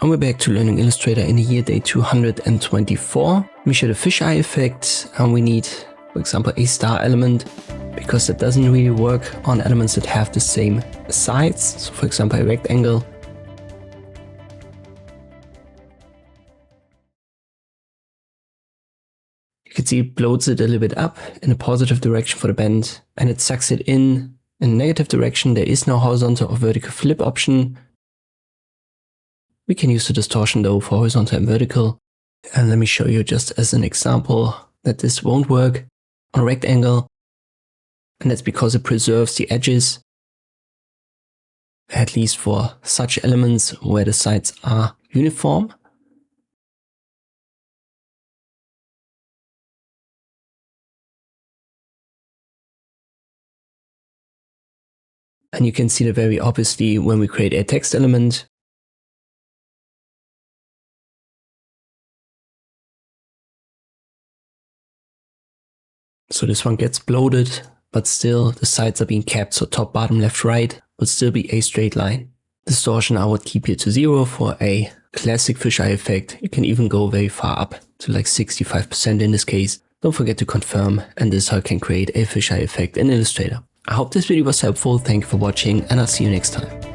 And we're back to learning Illustrator in the year day 224. We show the fisheye effect, and we need, for example, a star element, because that doesn't really work on elements that have the same sides. So for example, a rectangle. You can see it bloats it a little bit up in a positive direction for the bend, and it sucks it in a negative direction. There is no horizontal or vertical flip option. We can use the distortion though for horizontal and vertical. And let me show you just as an example that this won't work on a rectangle. And that's because it preserves the edges, at least for such elements where the sides are uniform. And you can see that very obviously when we create a text element. So this one gets bloated, but still the sides are being kept, so top, bottom, left, right would still be a straight line. Distortion I would keep here to 0 for a classic fisheye effect. You can even go very far up to like 65% in this case. Don't forget to confirm, and this is how you can create a fisheye effect in Illustrator. I hope this video was helpful, thank you for watching, and I'll see you next time.